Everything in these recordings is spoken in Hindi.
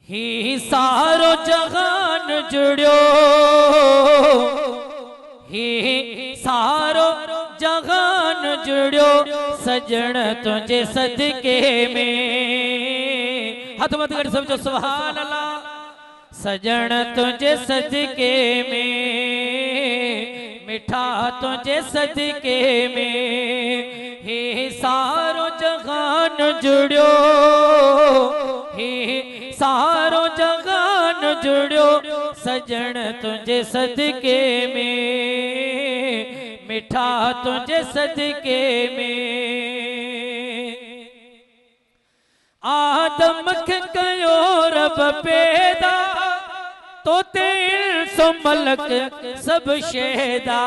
ही सारो जहान जुड़ियो, ही सारो जहान जुड़ियो सजण तुझे सदके में। हाथ मत कर समझो सुभान अल्लाह। सजण तुझे सदके में, मिठा तुझे सदके में। ही सारो जहान जुड़ियो, ही सारो जहान जुड़ियो सजण तुझे सदके में, मिठा तुझे सदके में। आदम खे कयो रब पैदा, तो तेल सो मलक सब शैदा।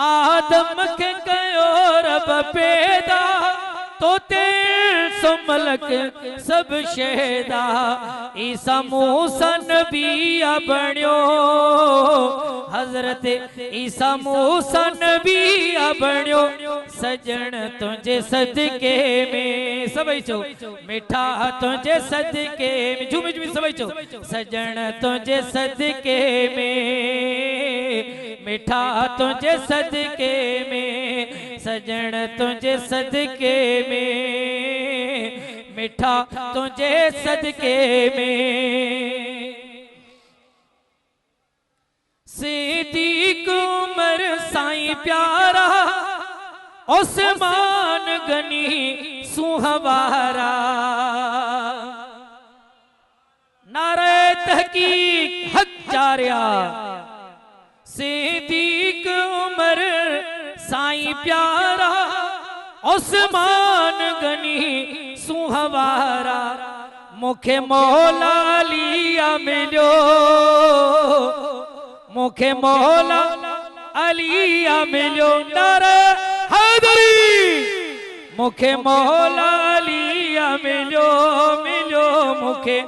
आदम खे कयो रब पैदा, तो तेल सो मलक सब शैदा। ईसा मूसा नबिया बण्यो, हजरत ईसा मूसा नबिया बण्यो सजण तुझे सदके में। सभई चो मिठा तुझे सदके में, झूम झूम सभई चो सजण तुझे सदके में, मिठा तुझे सदके में। सजण तुझे सदके में, मिठा तुझे सदके में। सिद्दीक उमर साईं प्यारा, उस्मान गनी सुहवारा। नारे तहकीक हक जारिया। सिद्दीक उमर साईं प्यारा, उस्मान गनी सुहवारा। मुखे मौला अलिया मिलो, मुखे मौला अलिया मिलो। नारे हैदरी। मुखे मौला अलिया मिलो, मिलो मुखे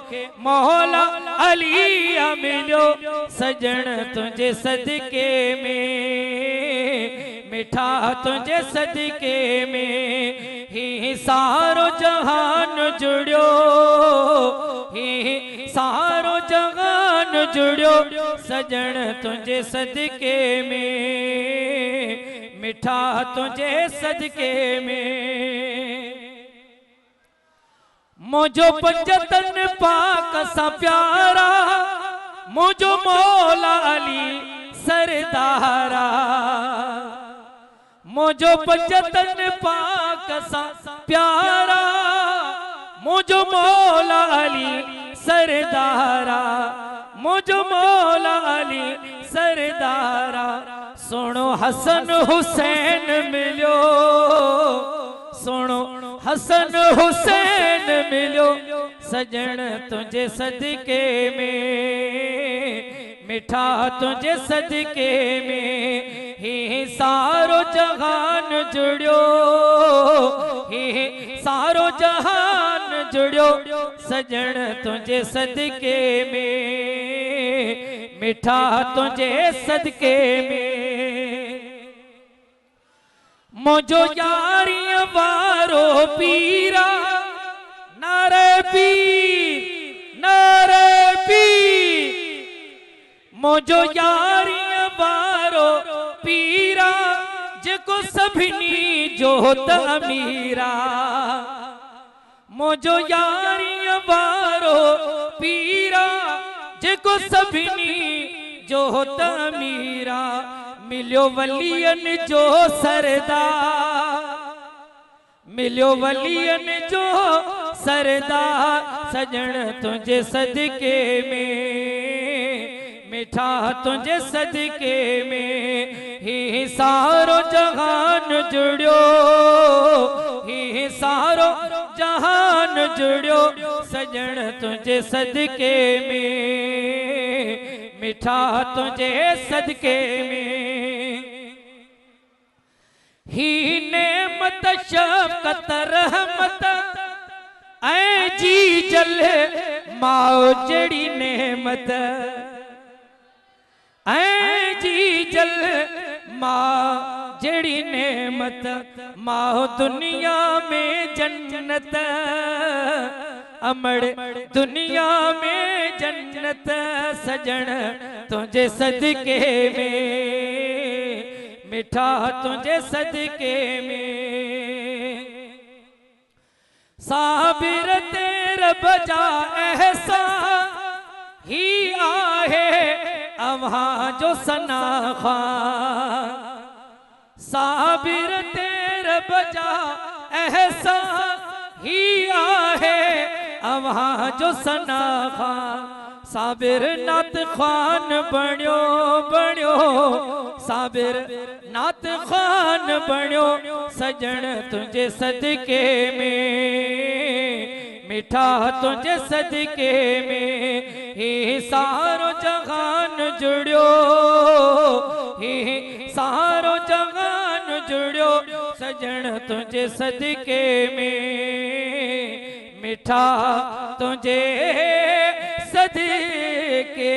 मौला अलिया मिलो सजण तुझे सदके में, मिठा तुझे सदके में। ही सारो जहान जुड़ियो, ही सारो जहान जुड़ियो सजण तुझे सदके में, मिठा तुझे सदके में। मुझो पंजतन पाक सा प्यारा, मुझो मौला अली सरदारा। मुझो पंजतन पाक सा प्यारा, मुझो मौला अली सरदारा। मुझो मौला अली सरदारा। सुनो हसन हुसैन मिलो, सुनो हसन हुसैन मिलो सजण तुझे सदके में, मिठा तुझे सदके में। ही सारो जहान जुड़ियो, ही सारो जहान जुड़ियो सजण तुझे सदके में, मिठा तुझे सदके में। मुझो यारी वारो पीरा, नारे पीर नारे पीर। मुझो यारी वारो पीरा, जेको सभिनी जोत अमीरा। मुझो यारी वारो पीरा, जेको सभिनी जोत अमीरा। मिलियो वलियन जो सरदार, मिलियो वलियन जो सरदार सजण तुझे सदके में, मिठा तुझे सदके में। ही सारो जहान जुड़ियो, ही सारो जहान जुड़ियो सजण तुझे सदके में, मिठा तुझे सदके में। ही नेमत शफ़क़त रहमत ऐं जी जल माओ जड़ी नेमत, ऐं जी जल माँ जड़ी नेमत। माँ दुनिया में जन्नत, अमड़ दुनिया में जन्नत सजन तुझे सदके में, मिठा तुझे सदके में। साबिर तेरा बजा एहसान ही आहे अवहा जो सना खान, साबिर तेरा बजा एहसान ही आहे अवहा जो सना खान। साबिर नात खान बण्यो बण्यो, साबिर नात खान बण्यो सजन तुझे सदके में, मिठा तुझे सदके में। हे सारो जहान जुड़ियो, हे सारो जहान जुड़ियो सजन तुझे सदके में, मिठा तुझे सदके